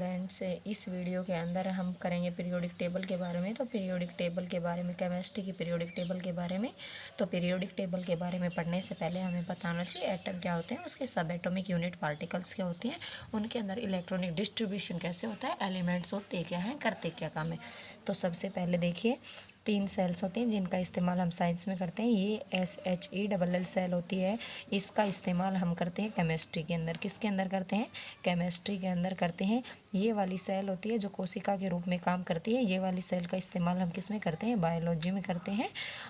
Students, इस video के अंदर हम करेंगे पीरियोडिक टेबल के बारे में। तो पीरियोडिक टेबल के बारे में, केमिस्ट्री की पीरियोडिक टेबल के बारे में। तो पीरियोडिक टेबल के बारे में पढ़ने से पहले हमें बताना चाहिए एटम क्या होते हैं, उसके सब एटॉमिक यूनिट पार्टिकल्स क्या होती हैं, उनके अंदर इलेक्ट्रॉनिक डिस्ट्रीब्यूशन कैसे होता है, एलिमेंट्स होते क्या हैं, करते क्या काम है। तो सबसे पहले देखिए 3 सेल्स होते हैं जिनका इस्तेमाल हम साइंस में करते हैं। ये SHE सेल होती है, इसका इस्तेमाल हम करते हैं केमिस्ट्री के अंदर। किसके अंदर करते हैं? केमिस्ट्री के अंदर करते हैं। ये वाली सेल होती है जो कोशिका के रूप में काम करती है। ये वाली सेल का इस्तेमाल हम किस में करते हैं? बायोलॉजी में करते हैं।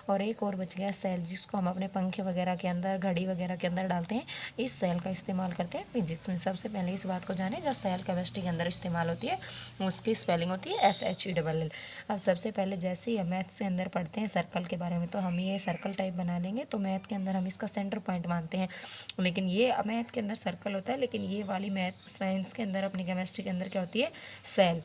और एक और बच गया सेल जिसको हम अपने पंखे वगैरह के अंदर, घड़ी वगैरह के अंदर डालते हैं। इस सेल का इस्तेमाल करते हैं फिजिक्स में। सबसे पहले इस बात को जाने, जो सेल केमिस्ट्री के अंदर इस्तेमाल होती है उसकी स्पेलिंग होती है SHELL। अब सबसे पहले जैसे ही मैथ से अंदर पढ़ते हैं सर्कल के बारे में, तो हम ये सर्कल टाइप बना लेंगे। तो मैथ के अंदर हम इसका सेंटर पॉइंट मानते हैं, लेकिन ये मैथ के अंदर सर्कल होता है, लेकिन ये वाली मैथ साइंस के अंदर, अपनी केमिस्ट्री के अंदर क्या होती है? सेल।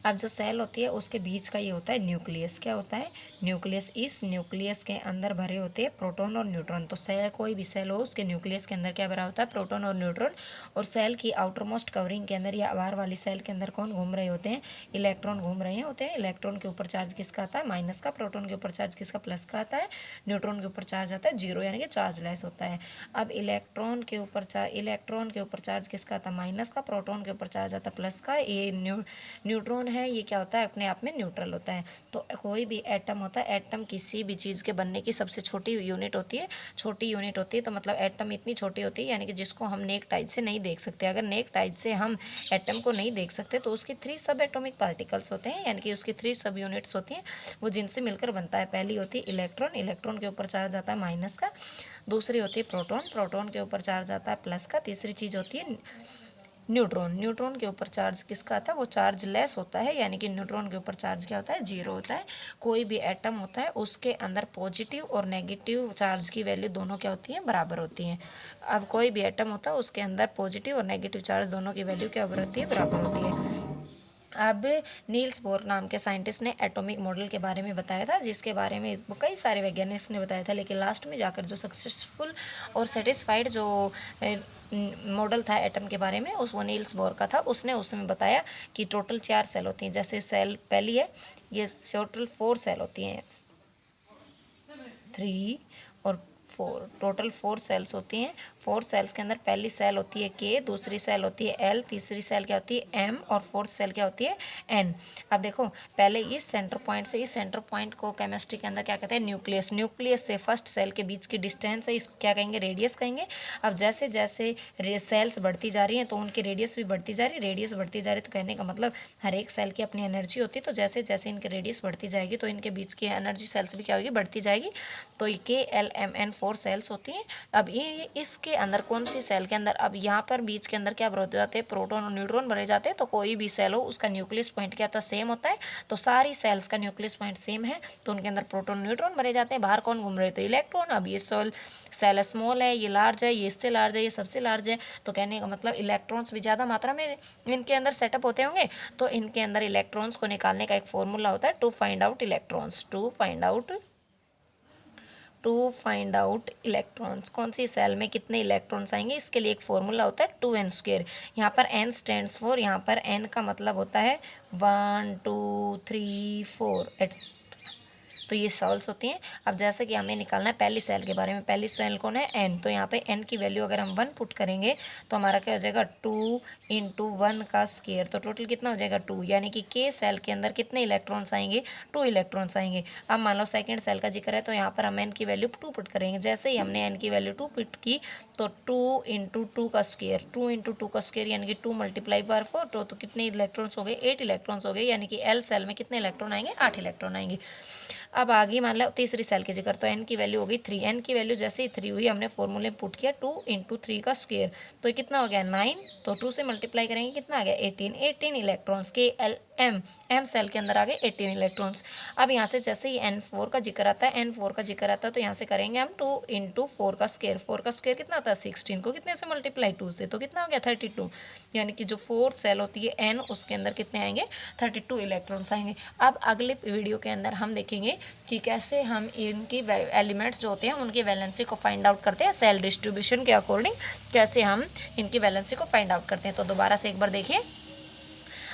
अब जो सेल होती है उसके बीच का ये होता है न्यूक्लियस। क्या होता है? न्यूक्लियस। इस न्यूक्लियस के अंदर भरे होते हैं प्रोटॉन और न्यूट्रॉन। तो सेल, कोई भी सेल हो, उसके न्यूक्लियस के अंदर क्या भरा होता है? प्रोटॉन और न्यूट्रॉन। और सेल की आउटर मोस्ट कवरिंग के अंदर या बाहर वाली सेल के अंदर कौन घूम रहे होते हैं? इलेक्ट्रॉन घूम रहे होते हैं। इलेक्ट्रॉन के ऊपर चार्ज किसका आता है? माइनस का। प्रोटॉन के ऊपर चार्ज किसका? प्लस का आता है। न्यूट्रॉन के ऊपर चार्ज आता है जीरो, यानी कि चार्ज लेस होता है। अब इलेक्ट्रॉन के ऊपर चार्ज किसका आता है? माइनस का। प्रोटॉन के ऊपर चार्ज आता है प्लस का। ये न्यूट्रॉन है, ये क्या होता है? अपने आप में न्यूट्रल होता है। तो कोई भी एटम होता है, एटम किसी भी चीज़ के बनने की सबसे छोटी यूनिट होती है। छोटी यूनिट होती है तो मतलब एटम इतनी छोटी होती है, यानी कि जिसको हम नेक्ड आइज से नहीं देख सकते। अगर नेक्ड आइज से हम एटम को नहीं देख सकते तो उसकी 3 सब एटॉमिक पार्टिकल्स होते हैं, यानी कि उसकी 3 सब यूनिट्स होती हैं, वो जिनसे मिलकर बनता है। पहली होती है इलेक्ट्रॉन। इलेक्ट्रॉन के ऊपर चार्ज आता है माइनस का। दूसरी होती है प्रोटॉन। प्रोटॉन के ऊपर चार्ज आता है प्लस का। तीसरी चीज़ होती है न्यूट्रॉन। न्यूट्रॉन के ऊपर चार्ज किसका आता है? वो चार्ज लेस होता है, यानी कि न्यूट्रॉन के ऊपर चार्ज क्या होता है? जीरो होता है। कोई भी एटम होता है उसके अंदर पॉजिटिव और नेगेटिव चार्ज की वैल्यू दोनों क्या होती है? बराबर होती हैं। अब कोई भी एटम होता है उसके अंदर पॉजिटिव और नेगेटिव चार्ज दोनों की वैल्यू क्या होती है? बराबर होती है। अब नील्स बोर नाम के साइंटिस्ट ने एटॉमिक मॉडल के बारे में बताया था, जिसके बारे में कई सारे वैज्ञानिक ने बताया था, लेकिन लास्ट में जाकर जो सक्सेसफुल और सेटिस्फाइड जो मॉडल था एटम के बारे में, उस वो नील्स बोर का था। उसने उसमें बताया कि टोटल 4 सेल होती हैं। जैसे सेल पहली है, ये टोटल 4 सेल होती हैं, 3 और 4, टोटल 4 सेल्स होती हैं। 4 सेल्स के अंदर पहली सेल होती है K, दूसरी सेल होती है L, तीसरी सेल क्या होती है M, और फोर्थ सेल क्या होती है N। अब देखो, पहले इस सेंटर पॉइंट से, इस सेंटर पॉइंट को केमिस्ट्री के अंदर क्या कहते हैं? न्यूक्लियस। न्यूक्लियस से फर्स्ट सेल के बीच की डिस्टेंस है, इसको क्या कहेंगे? रेडियस कहेंगे। अब जैसे जैसे सेल्स बढ़ती जा रही हैं तो उनकी रेडियस भी बढ़ती जा रही है। रेडियस बढ़ती जा रही है तो कहने का मतलब हर एक सेल की अपनी एनर्जी होती है, तो जैसे जैसे इनकी रेडियस बढ़ती जाएगी तो इनके बीच की एनर्जी सेल्स भी क्या होगी? बढ़ती जाएगी। तो KLMN 4 सेल्स होती हैं। अब ये इसके अंदर कौन सी सेल के अंदर, अब यहाँ पर बीच के अंदर क्या भरे जाते हैं? प्रोटॉन और न्यूट्रॉन भरे जाते हैं। तो कोई भी सेल हो उसका न्यूक्लियस पॉइंट क्या होता है? सेम होता है। तो सारी सेल्स का न्यूक्लियस पॉइंट सेम है, तो उनके अंदर प्रोटॉन न्यूट्रॉन भरे जाते हैं। बाहर कौन घूम रहे? तो इलेक्ट्रॉन। अब ये सेल स्मॉल है, ये लार्ज है, ये इससे लार्ज है, ये सबसे लार्ज है, तो कहने का मतलब इलेक्ट्रॉन्स भी ज़्यादा मात्रा में इनके अंदर सेटअप होते होंगे। तो इनके अंदर इलेक्ट्रॉन्स को निकालने का एक फॉर्मूला होता है, to find out electrons. To find out electrons, कौन सी सेल में कितने इलेक्ट्रॉन्स आएंगे, इसके लिए एक फॉर्मूला होता है 2n²। यहाँ पर n स्टैंड्स फॉर, यहाँ पर n का मतलब होता है 1 2 3 4 तो ये सेल्स होती हैं। अब जैसे कि हमें निकालना है पहली सेल के बारे में। पहली सेल कौन है? n। तो यहाँ पे n की वैल्यू अगर हम 1 पुट करेंगे तो हमारा क्या हो जाएगा? 2 × 1 का स्क्वायर। तो टोटल कितना हो जाएगा? 2, यानी कि K सेल के अंदर कितने इलेक्ट्रॉन्स आएंगे? 2 इलेक्ट्रॉन्स आएंगे। अब मान लो सेकेंड सेल का जिक्र है तो यहाँ पर हम n की वैल्यू 2 पुट करेंगे। जैसे ही हमने n की वैल्यू 2 पुट की तो 2 × 2 का स्क्वायर, 2 × 2 का स्क्वायर यानी कि 2 × 4, तो कितने इलेक्ट्रॉन्स हो गए? 8 इलेक्ट्रॉन्स हो गए, यानी कि L सेल में कितने इलेक्ट्रॉन आएंगे? 8 इलेक्ट्रॉन आएंगे। अब आगे मान लो तीसरी सेल की जिक्र, तो n की वैल्यू हो गई 3। n की वैल्यू जैसे ही 3 हुई, हमने फॉर्मूले पुट किया 2 × 3 का स्क्वायर, तो कितना हो गया? 9। तो 2 से मल्टीप्लाई करेंगे कितना आ गया? 18 इलेक्ट्रॉन्स के M सेल के अंदर आ गए 18 इलेक्ट्रॉन्स। अब यहाँ से जैसे ही N4 का जिक्र आता है, तो यहाँ से करेंगे हम 2 × 4 का स्क्वायर। 4 का स्क्वायर कितना आता है? 16 को कितने से मल्टीप्लाई? 2 से, तो कितना हो गया? 32। यानी कि जो फोर्थ सेल होती है N, उसके अंदर कितने आएंगे? 32 इलेक्ट्रॉन्स आएंगे। अब अगले वीडियो के अंदर हम देखेंगे कि कैसे हम इनकी एलिमेंट्स जो होते हैं उनकी वैलेंसी को फाइंड आउट करते हैं, सेल डिस्ट्रीब्यूशन के अकॉर्डिंग कैसे हम इनकी वैलेंसी को फाइंड आउट करते हैं। तो दोबारा से एक बार देखिए,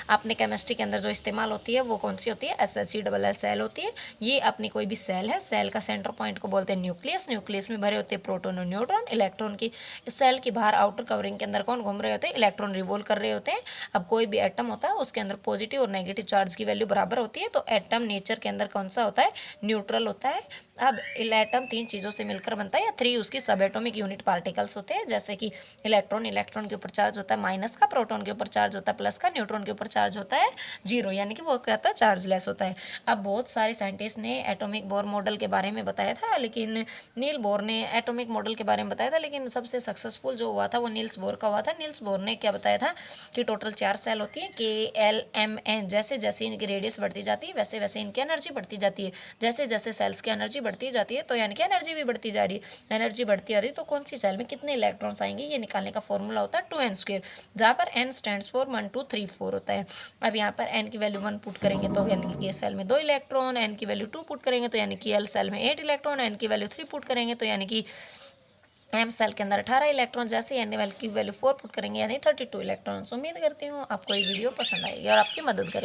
अपने केमिस्ट्री के अंदर जो इस्तेमाल होती है वो कौन सी होती है, SHE सेल होती है। ये अपनी कोई भी सेल है, सेल का सेंटर पॉइंट को बोलते हैं न्यूक्लियस। न्यूक्लियस में भरे होते हैं प्रोटॉन और न्यूट्रॉन। इलेक्ट्रॉन की सेल के बाहर आउटर कवरिंग के अंदर कौन घूम रहे होते हैं, इलेक्ट्रॉन रिवॉल्व कर रहे होते हैं। अब कोई भी एटम होता है उसके अंदर पॉजिटिव और नेगेटिव चार्ज की वैल्यू बराबर होती है, तो एटम नेचर के अंदर कौन सा होता है, न्यूट्रल होता है। अब एटम 3 चीज़ों से मिलकर बनता है, या 3 उसकी सब एटॉमिक यूनिट पार्टिकल्स होते हैं, जैसे कि इलेक्ट्रॉन, इलेक्ट्रॉन के ऊपर चार्ज होता है माइनस का, प्रोटॉन के ऊपर चार्ज होता है प्लस का, न्यूट्रॉन के ऊपर चार्ज होता है जीरो, यानी कि वो कहता है चार्जलेस होता है। अब बहुत सारे साइंटिस्ट ने एटॉमिक बोर मॉडल के बारे में बताया था, लेकिन नील बोर ने एटॉमिक मॉडल के बारे में बताया था, लेकिन सबसे सक्सेसफुल जो हुआ था वो नील्स बोर का हुआ था। नील्स बोर ने क्या बताया था कि टोटल 4 सेल होती है, KLMN। जैसे जैसे इनकी रेडियस बढ़ती जाती है वैसे वैसे इनकी एनर्जी बढ़ती जाती है। जैसे जैसे सेल्स की एनर्जी बढ़ती जाती है तो यानी कि एनर्जी भी बढ़ती जा रही है। एनर्जी बढ़ती आ रही है तो कौन सी सेल में कितने इलेक्ट्रॉन्स आएंगे, ये निकालने का फॉर्मूला होता है 2n², जहाँ पर n स्टैंड्स फॉर 1 2 3 4 होता है। अब यहाँ पर n की वैल्यू 1 पुट करेंगे तो यानी कि K सेल में 2 इलेक्ट्रॉन, n की वैल्यू 2 पुट करेंगे तो यानी कि L सेल में 8 इलेक्ट्रॉन, n की वैल्यू 3 पुट करेंगे तो यानी कि M सेल के अंदर 18 इलेक्ट्रॉन, जैसे n की वैल्यू 4 पुट करेंगे यानी 32 इलेक्ट्रॉन। उम्मीद करती हूँ आपको ये वीडियो पसंद आएगी और आपकी मदद करेगी।